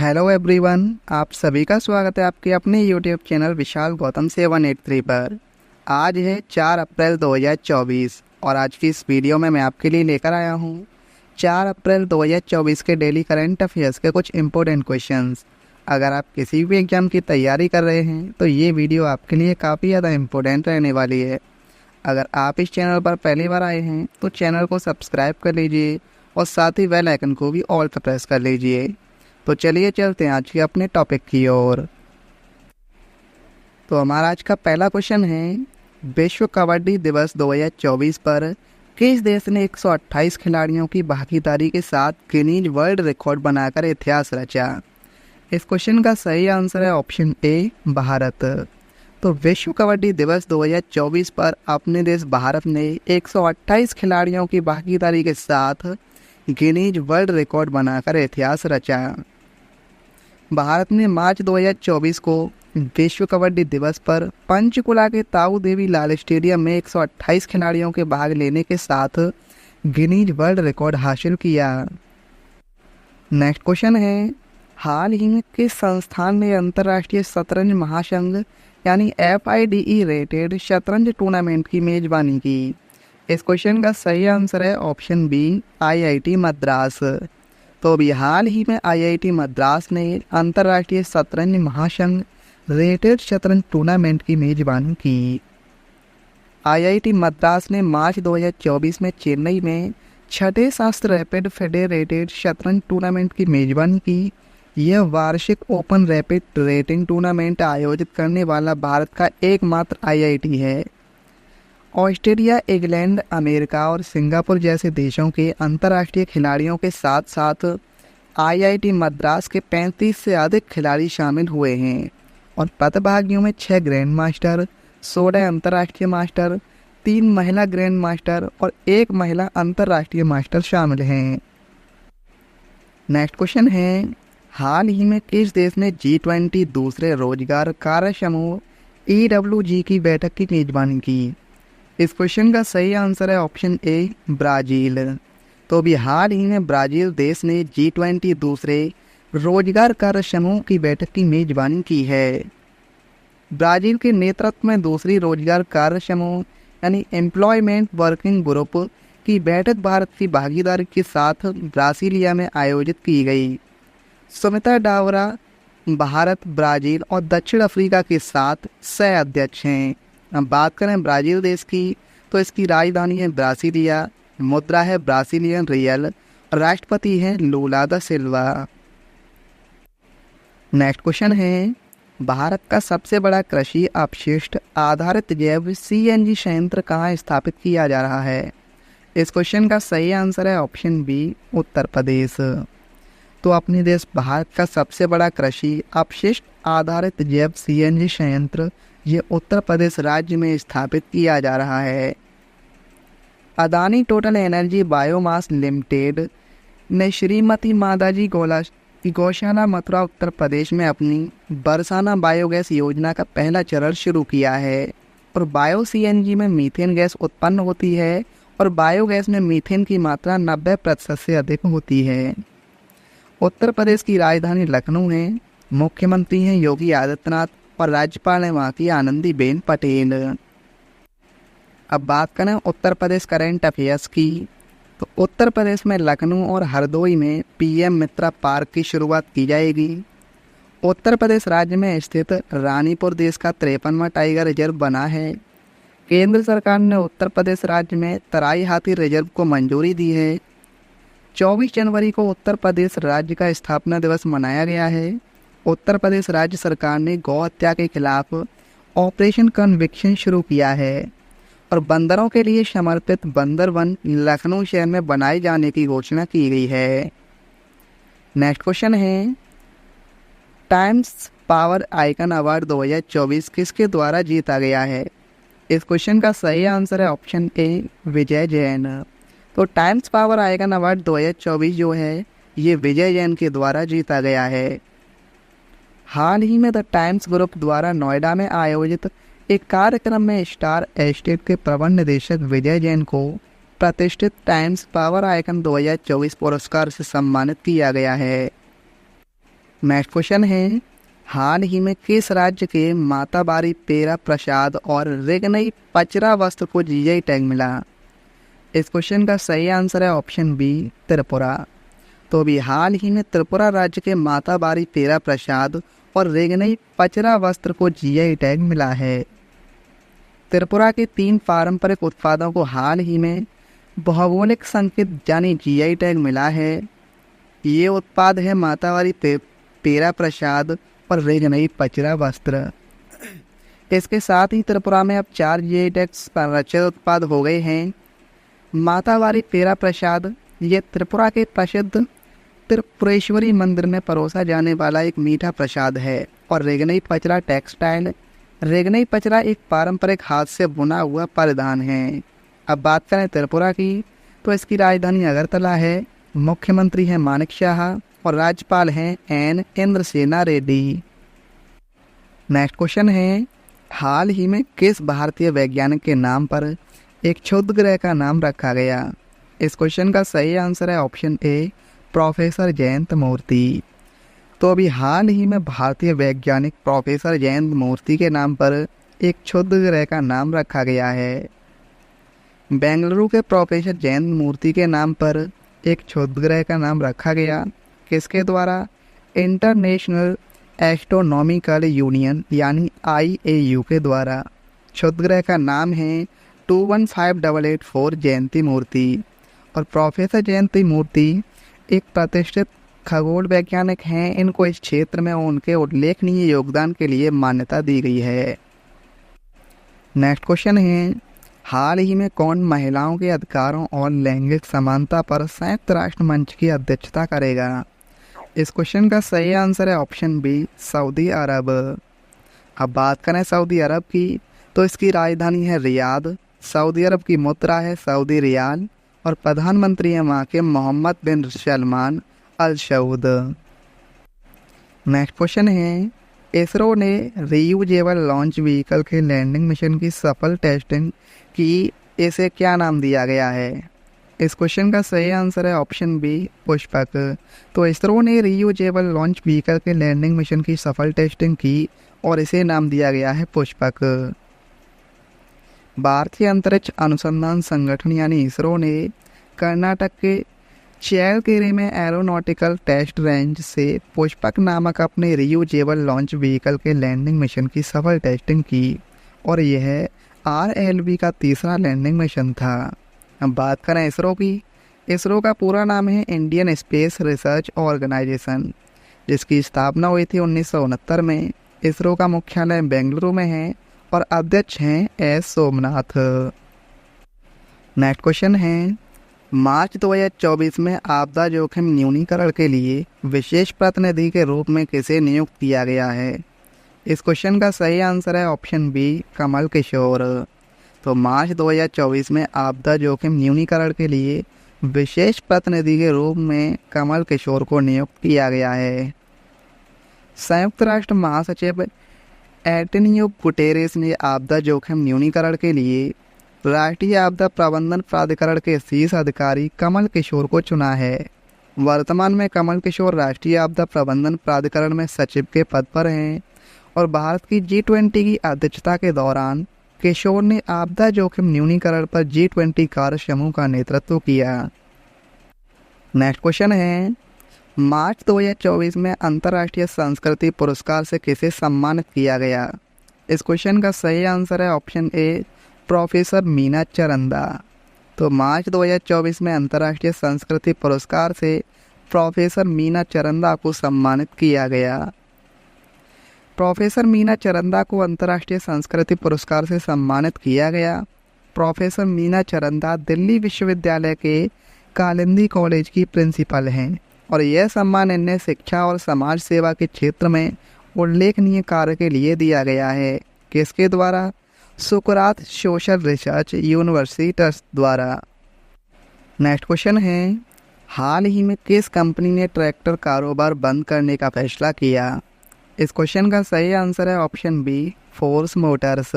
Hello everyone, आप सभी का स्वागत है आपके अपने यूट्यूब चैनल विशाल गौतम 783 पर। आज है 4 अप्रैल 2024 और आज की इस वीडियो में मैं आपके लिए लेकर आया हूँ 4 अप्रैल 2024 के डेली करंट अफेयर्स के कुछ इम्पोर्टेंट क्वेश्चंस। अगर आप किसी भी एग्ज़ाम की तैयारी कर रहे हैं तो ये वीडियो आपके लिए काफ़ी ज़्यादा इम्पोर्टेंट रहने वाली है। अगर आप इस चैनल पर पहली बार आए हैं तो चैनल को सब्सक्राइब कर लीजिए और साथ ही बेल आइकन को भी ऑल पर प्रेस कर लीजिए। तो चलिए चलते हैं आज के अपने टॉपिक की ओर। तो हमारा आज का पहला क्वेश्चन है, विश्व कबड्डी दिवस 2024 पर किस देश ने 128 खिलाड़ियों की भागीदारी के साथ गिनीज वर्ल्ड रिकॉर्ड बनाकर इतिहास रचा? इस क्वेश्चन का सही आंसर है ऑप्शन ए, भारत। तो विश्व कबड्डी दिवस 2024 पर अपने देश भारत ने 128 खिलाड़ियों की भागीदारी के साथ गिनीज वर्ल्ड रिकॉर्ड बनाकर इतिहास रचा। भारत ने मार्च 2024 को विश्व कबड्डी दिवस पर पंचकुला के ताऊ देवी लाल स्टेडियम में 128 खिलाड़ियों के भाग लेने के साथ गिनीज वर्ल्ड रिकॉर्ड हासिल किया। नेक्स्ट क्वेश्चन है, हाल ही में किस संस्थान ने अंतर्राष्ट्रीय शतरंज महासंघ यानी FIDE रेटेड शतरंज टूर्नामेंट की मेजबानी की? इस क्वेश्चन का सही आंसर है ऑप्शन बी, IIT मद्रास। तो अभी हाल ही में IIT मद्रास ने अंतर्राष्ट्रीय शतरंज महासंघ रेटेड शतरंज टूर्नामेंट की मेजबानी की। IIT मद्रास ने मार्च 2024 में चेन्नई में छठे शास्त्र रैपिड फेडरेटेड शतरंज टूर्नामेंट की मेजबानी की। यह वार्षिक ओपन रैपिड रेटिंग टूर्नामेंट आयोजित करने वाला भारत का एकमात्र IIT है। ऑस्ट्रेलिया, इंग्लैंड, अमेरिका और सिंगापुर जैसे देशों के अंतर्राष्ट्रीय खिलाड़ियों के साथ साथ IIT मद्रास के 35 से अधिक खिलाड़ी शामिल हुए हैं और प्रतिभागियों में 6 ग्रैंड मास्टर, 16 अंतर्राष्ट्रीय मास्टर, 3 महिला ग्रैंड मास्टर और 1 महिला अंतर्राष्ट्रीय मास्टर शामिल हैं। नेक्स्ट क्वेश्चन है, हाल ही में किस देश ने G20 दूसरे रोजगार कार्य समूह EWG की बैठक की मेजबानी की? इस क्वेश्चन का सही आंसर है ऑप्शन ए, ब्राज़ील। तो अभी हाल ही में ब्राज़ील देश ने G20 दूसरे रोजगार कार्य समूह की बैठक की मेजबानी की है। ब्राज़ील के नेतृत्व में दूसरी रोजगार कार्य समूह यानी एम्प्लॉयमेंट वर्किंग ग्रुप की बैठक भारत की भागीदारी के साथ ब्रासीलिया में आयोजित की गई। सुमित्रा डावरा भारत, ब्राज़ील और दक्षिण अफ्रीका के साथ सह अध्यक्ष हैं। अब बात करें ब्राज़ील देश की तो इसकी राजधानी है ब्रासीलिया, मुद्रा है ब्रासीलियन रियल, राष्ट्रपति हैं लूला दा सिल्वा। नेक्स्ट क्वेश्चन है, भारत का सबसे बड़ा कृषि अपशिष्ट आधारित जैव CNG संयंत्र कहाँ स्थापित किया जा रहा है? इस क्वेश्चन का सही आंसर है ऑप्शन बी, उत्तर प्रदेश। तो अपने देश भारत का सबसे बड़ा कृषि अपशिष्ट आधारित जैव CNG संयंत्र ये उत्तर प्रदेश राज्य में स्थापित किया जा रहा है। Adani total energy biomass limited ने श्रीमती माताजी गौशाला मथुरा उत्तर प्रदेश में अपनी बरसाना बायोगैस योजना का पहला चरण शुरू किया है और बायो CNG में मीथेन गैस उत्पन्न होती है और बायोगैस में मीथेन की मात्रा 90% से अधिक होती है। उत्तर प्रदेश की राजधानी लखनऊ है। मुख्यमंत्री हैं योगी आदित्यनाथ और राज्यपाल हैं वहाँ की आनंदीबेन पटेल। अब बात करें उत्तर प्रदेश करंट अफेयर्स की तो उत्तर प्रदेश में लखनऊ और हरदोई में PM मित्रा पार्क की शुरुआत की जाएगी। उत्तर प्रदेश राज्य में स्थित रानीपुर देश का 53वां टाइगर रिजर्व बना है। केंद्र सरकार ने उत्तर प्रदेश राज्य में तराई हाथी रिजर्व को मंजूरी दी है। 24 जनवरी को उत्तर प्रदेश राज्य का स्थापना दिवस मनाया गया है। उत्तर प्रदेश राज्य सरकार ने गौ हत्या के खिलाफ ऑपरेशन कन्विक्शन शुरू किया है और बंदरों के लिए समर्पित बंदर वन लखनऊ शहर में बनाए जाने की घोषणा की गई है। नेक्स्ट क्वेश्चन है, टाइम्स पावर आइकन अवार्ड 2024 किसके द्वारा जीता गया है? इस क्वेश्चन का सही आंसर है ऑप्शन ए, विजय जैन। तो टाइम्स पावर आइकन अवार्ड 2024 जो है ये विजय जैन के द्वारा जीता गया है। हाल ही में द टाइम्स ग्रुप द्वारा नोएडा में आयोजित एक कार्यक्रम में स्टार एस्टेट के प्रबंध निदेशक विजय जैन को प्रतिष्ठित टाइम्स पावर आइकन 2024 पुरस्कार से सम्मानित किया गया है। नेक्स्ट क्वेश्चन है, हाल ही में किस राज्य के माताबारी पेरा प्रसाद और रेगनई पचरा वस्त्र को जीआई टैग मिला? इस क्वेश्चन का सही आंसर है ऑप्शन बी, त्रिपुरा। तो अभी हाल ही में त्रिपुरा राज्य के माताबारी पेरा प्रसाद और रेगनई पचरा वस्त्र को जीआई टैग मिला है। त्रिपुरा के 3 पारंपरिक उत्पादों को हाल ही में भौगोलिक संकेत यानी जीआई टैग मिला है। ये उत्पाद है मातावारी पेरा प्रसाद और रेगनई पचरा वस्त्र। इसके साथ ही त्रिपुरा में अब 4 जीआई टैग संरक्षित उत्पाद हो गए हैं। मातावारी पेरा प्रसाद ये त्रिपुरा के प्रसिद्ध त्रिपुरेश्वरी मंदिर में परोसा जाने वाला एक मीठा प्रसाद है। और रेगनई पचरा टेक्सटाइल, रेगनई पचरा एक पारंपरिक हाथ से बुना हुआ परिधान है। अब बात करें त्रिपुरा की, तो इसकी राजधानी अगरतला है, मुख्यमंत्री हैं मानिक शाह और राज्यपाल हैं N Indrasena Reddy. Next question है, हाल ही में किस भारतीय वैज्ञानिक के नाम पर एक क्षुद्र ग्रह का नाम रखा गया? इस क्वेश्चन का सही आंसर है ऑप्शन ए, प्रोफेसर जयंत मूर्ति। तो अभी हाल ही में भारतीय वैज्ञानिक प्रोफेसर जयंत मूर्ति के नाम पर एक क्षुद्र ग्रह का नाम रखा गया है। बेंगलुरु के प्रोफेसर जयंत मूर्ति के नाम पर एक क्षुद्र ग्रह का नाम रखा गया, किसके द्वारा? इंटरनेशनल एस्ट्रोनॉमिकल यूनियन यानी IAU के द्वारा। क्षुद्र ग्रह का नाम है 215884 जयंती मूर्ति। और प्रोफेसर जयंती मूर्ति एक प्रतिष्ठित खगोल वैज्ञानिक हैं। इनको इस क्षेत्र में उनके उल्लेखनीय योगदान के लिए मान्यता दी गई है। नेक्स्ट क्वेश्चन है, हाल ही में कौन महिलाओं के अधिकारों और लैंगिक समानता पर संयुक्त राष्ट्र मंच की अध्यक्षता करेगा? इस क्वेश्चन का सही आंसर है ऑप्शन बी, सऊदी अरब। अब बात करें सऊदी अरब की, तो इसकी राजधानी है रियाद, सऊदी अरब की मुद्रा है सऊदी रियाल और प्रधानमंत्री हैं वहाँ के मोहम्मद बिन सलमान अल सऊद। नेक्स्ट क्वेश्चन है, इसरो ने रीयूजेबल लॉन्च व्हीकल के लैंडिंग मिशन की सफल टेस्टिंग की, इसे क्या नाम दिया गया है? इस क्वेश्चन का सही आंसर है ऑप्शन बी, पुष्पक। तो इसरो ने रीयूजेबल लॉन्च व्हीकल के लैंडिंग मिशन की सफल टेस्टिंग की और इसे नाम दिया गया है पुष्पक। भारतीय अंतरिक्ष अनुसंधान संगठन यानी इसरो ने कर्नाटक के चैलकेरे में एरोनॉटिकल टेस्ट रेंज से पुष्पक नामक अपने रीयूजेबल लॉन्च व्हीकल के लैंडिंग मिशन की सफल टेस्टिंग की और यह RLV का तीसरा लैंडिंग मिशन था। अब बात करें इसरो की, इसरो का पूरा नाम है इंडियन स्पेस रिसर्च ऑर्गेनाइजेशन, जिसकी स्थापना हुई थी 1969 में। इसरो का मुख्यालय बेंगलुरु में है और अध्यक्ष हैं एस सोमनाथ। नेक्स्ट क्वेश्चन है, मार्च 2024 में आपदा जोखिम न्यूनीकरण के लिए विशेष प्रतिनिधि के रूप में किसे नियुक्त किया गया है? इस क्वेश्चन का सही आंसर है ऑप्शन बी, कमल किशोर। तो मार्च 2024 में आपदा जोखिम न्यूनीकरण के लिए विशेष प्रतिनिधि के रूप में कमल किशोर को नियुक्त किया गया है। संयुक्त राष्ट्र महासचिव एंटोनियो गुटेरेस ने आपदा जोखिम न्यूनीकरण के लिए राष्ट्रीय आपदा प्रबंधन प्राधिकरण के शीर्ष अधिकारी कमल किशोर को चुना है। वर्तमान में कमल किशोर राष्ट्रीय आपदा प्रबंधन प्राधिकरण में सचिव के पद पर हैं और भारत की G20 की अध्यक्षता के दौरान किशोर ने आपदा जोखिम न्यूनीकरण पर G20 कार्य समूह का नेतृत्व किया। नेक्स्ट क्वेश्चन है, मार्च 2024 में अंतर्राष्ट्रीय संस्कृति पुरस्कार से किसे सम्मानित किया गया? इस क्वेश्चन का सही आंसर है ऑप्शन ए, प्रोफेसर मीना चरंदा। तो मार्च 2024 में अंतर्राष्ट्रीय संस्कृति पुरस्कार से प्रोफेसर मीना चरंदा को सम्मानित किया गया। प्रोफेसर मीना चरंदा को अंतर्राष्ट्रीय संस्कृति पुरस्कार से सम्मानित किया गया। प्रोफेसर मीना चरंदा दिल्ली विश्वविद्यालय के कालिंदी कॉलेज की प्रिंसिपल हैं और यह सम्मान इन्हें शिक्षा और समाज सेवा के क्षेत्र में उल्लेखनीय कार्य के लिए दिया गया है। किसके द्वारा? सुकरात सोशल रिसर्च यूनिवर्सिटी ट्रस्ट द्वारा। नेक्स्ट क्वेश्चन है, हाल ही में किस कंपनी ने ट्रैक्टर कारोबार बंद करने का फैसला किया? इस क्वेश्चन का सही आंसर है ऑप्शन बी, फोर्स मोटर्स।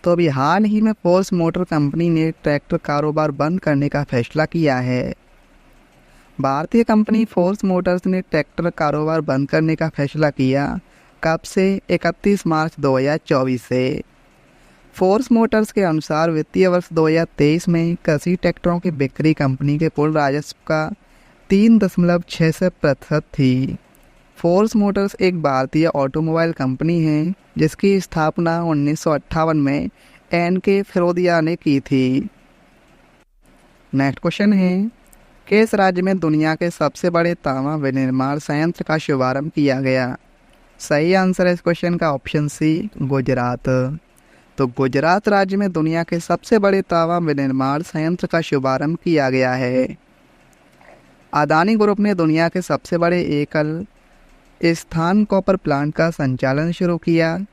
तो अभी हाल ही में फोर्स मोटर कंपनी ने ट्रैक्टर कारोबार बंद करने का फैसला किया है। भारतीय कंपनी फोर्स मोटर्स ने ट्रैक्टर कारोबार बंद करने का फैसला किया कब से? 31 मार्च 2024 से। फोर्स मोटर्स के अनुसार वित्तीय वर्ष 2023 में कृषि ट्रैक्टरों की बिक्री कंपनी के कुल राजस्व का 3.6% थी। फोर्स मोटर्स एक भारतीय ऑटोमोबाइल कंपनी है जिसकी स्थापना 1958 में एन.के. फिरोदिया ने की थी। नेक्स्ट क्वेश्चन है, किस राज्य में दुनिया के सबसे बड़े तांबा विनिर्माण संयंत्र का शुभारंभ किया गया? सही आंसर है इस क्वेश्चन का ऑप्शन सी, गुजरात। तो गुजरात राज्य में दुनिया के सबसे बड़े तांबा विनिर्माण संयंत्र का शुभारंभ किया गया है। अदानी ग्रुप ने दुनिया के सबसे बड़े एकल स्थान कॉपर प्लांट का संचालन शुरू किया।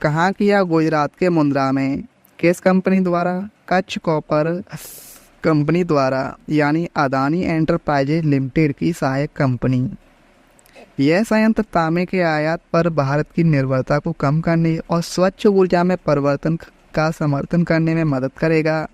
कहाँ किया? गुजरात के मुंद्रा में। किस कंपनी द्वारा? कच्छ कॉपर कंपनी द्वारा, यानी अदानी एंटरप्राइजेज लिमिटेड की सहायक कंपनी। यह संयंत्र तांबे के आयात पर भारत की निर्भरता को कम करने और स्वच्छ ऊर्जा में परिवर्तन का समर्थन करने में मदद करेगा।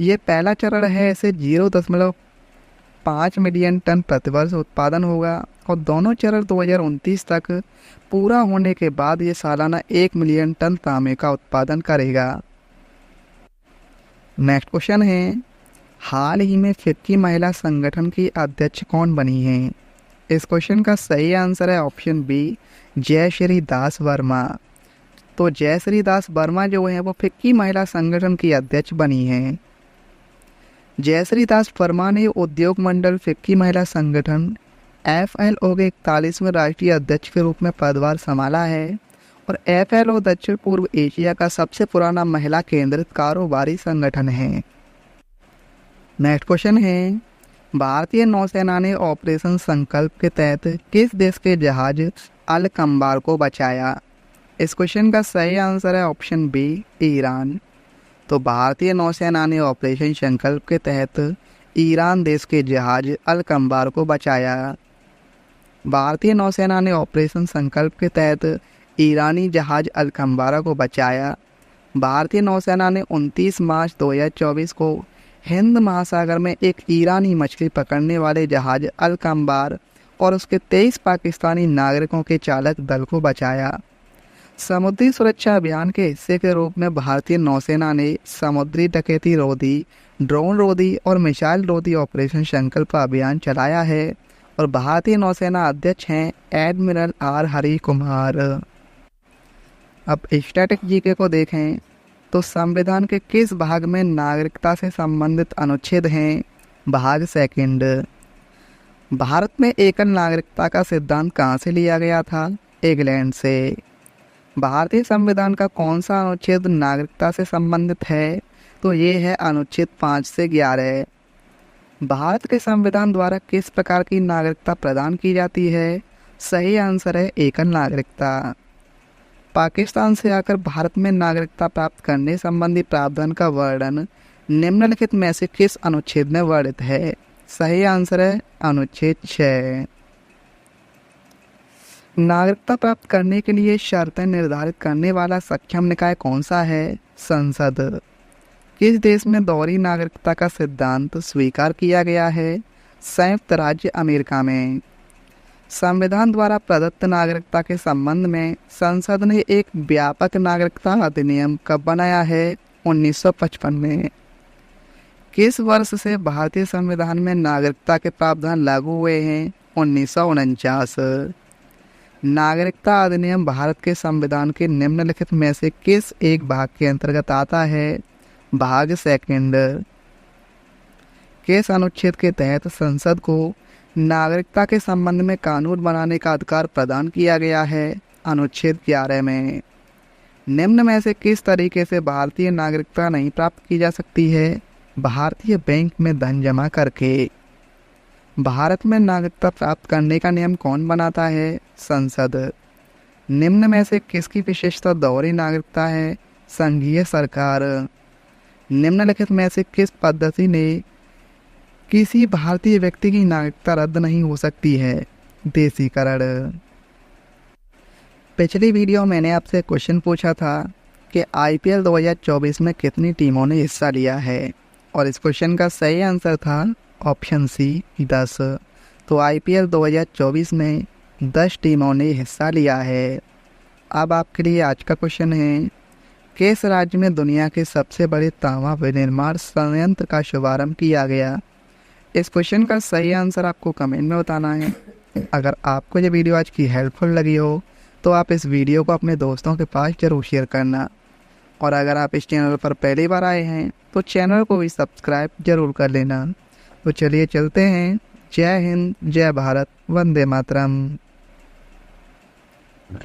ये पहला चरण है। इसे 0.5 मिलियन टन प्रतिवर्ष उत्पादन होगा और दोनों चरण 2029 तक पूरा होने के बाद ये सालाना 1 मिलियन टन तांबे का उत्पादन करेगा। नेक्स्ट क्वेश्चन है, हाल ही में फिक्की महिला संगठन की अध्यक्ष कौन बनी है? इस क्वेश्चन का सही आंसर है ऑप्शन बी, जयश्री दास वर्मा। तो जयश्री दास वर्मा जो है वो फिक्की महिला संगठन की अध्यक्ष बनी है। जयश्री दास वर्मा ने उद्योग मंडल फिक्की महिला संगठन FLO के 41वें राष्ट्रीय अध्यक्ष के रूप में पदभार संभाला है और FLO दक्षिण पूर्व एशिया का सबसे पुराना महिला केंद्रित कारोबारी संगठन है। नेक्स्ट क्वेश्चन है, भारतीय नौसेना ने ऑपरेशन संकल्प के तहत किस देश के जहाज अल कंबार को बचाया? इस क्वेश्चन का सही आंसर है ऑप्शन बी, ईरान। तो भारतीय नौसेना ने ऑपरेशन संकल्प के तहत ईरान देश के जहाज अल कंबार को बचाया। भारतीय नौसेना ने ऑपरेशन संकल्प के तहत ईरानी जहाज अल कंबारा को बचाया। भारतीय नौसेना ने 29 मार्च 2024 को हिंद महासागर में एक ईरानी मछली पकड़ने वाले जहाज अल कंबार और उसके 23 पाकिस्तानी नागरिकों के चालक दल को बचाया। समुद्री सुरक्षा अभियान के हिस्से के रूप में भारतीय नौसेना ने समुद्री डकैती रोधी, ड्रोन रोधी और मिसाइल रोधी ऑपरेशन संकल्प अभियान चलाया है और भारतीय नौसेना अध्यक्ष हैं एडमिरल आर हरि कुमार। अब स्टैटिक जीके को देखें तो संविधान के किस भाग में नागरिकता से संबंधित अनुच्छेद हैं? भाग सेकंड। भारत में एकल नागरिकता का सिद्धांत कहाँ से लिया गया था? इंग्लैंड से। भारतीय संविधान का कौन सा अनुच्छेद नागरिकता से संबंधित है? तो ये है अनुच्छेद 5 से 11। भारत के संविधान द्वारा किस प्रकार की नागरिकता प्रदान की जाती है? सही आंसर है एकल नागरिकता। पाकिस्तान से आकर भारत में नागरिकता प्राप्त करने संबंधी प्रावधान का वर्णन निम्नलिखित में से किस अनुच्छेद में वर्णित है? सही आंसर है अनुच्छेद 6। नागरिकता प्राप्त करने के लिए शर्तें निर्धारित करने वाला सक्षम निकाय कौन सा है? संसद। किस देश में दोहरी नागरिकता का सिद्धांत स्वीकार किया गया है? संयुक्त राज्य अमेरिका में। संविधान द्वारा प्रदत्त नागरिकता के संबंध में संसद ने एक व्यापक नागरिकता अधिनियम कब बनाया है? 1955 में। किस वर्ष से भारतीय संविधान में नागरिकता के प्रावधान लागू हुए हैं? 1949। नागरिकता अधिनियम भारत के संविधान के निम्नलिखित में से किस एक भाग के अंतर्गत आता है? भाग सेकंड। किस अनुच्छेद के तहत संसद को नागरिकता के संबंध में कानून बनाने का अधिकार प्रदान किया गया है? अनुच्छेद 11 में। निम्न में से किस तरीके से भारतीय नागरिकता नहीं प्राप्त की जा सकती है? भारतीय बैंक में धन जमा करके। भारत में नागरिकता प्राप्त करने का नियम कौन बनाता है? संसद। निम्न में से किसकी विशेषता दोहरी नागरिकता है? संघीय सरकार। निम्नलिखित में से किस पद्धति ने किसी भारतीय व्यक्ति की नागरिकता रद्द नहीं हो सकती है? देशीकरण। पिछली वीडियो मैंने आपसे क्वेश्चन पूछा था कि IPL 2024 में कितनी टीमों ने हिस्सा लिया है और इस क्वेश्चन का सही आंसर था ऑप्शन सी, 10। तो IPL 2024 में 10 टीमों ने हिस्सा लिया है। अब आपके लिए आज का क्वेश्चन है, किस राज्य में दुनिया के सबसे बड़े तांबा विनिर्माण संयंत्र का शुभारंभ किया गया? इस क्वेश्चन का सही आंसर आपको कमेंट में बताना है। अगर आपको ये वीडियो आज की हेल्पफुल लगी हो तो आप इस वीडियो को अपने दोस्तों के पास ज़रूर शेयर करना, और अगर आप इस चैनल पर पहली बार आए हैं तो चैनल को भी सब्सक्राइब जरूर कर लेना। तो चलिए चलते हैं। जय हिंद, जय भारत, वंदे मातरम।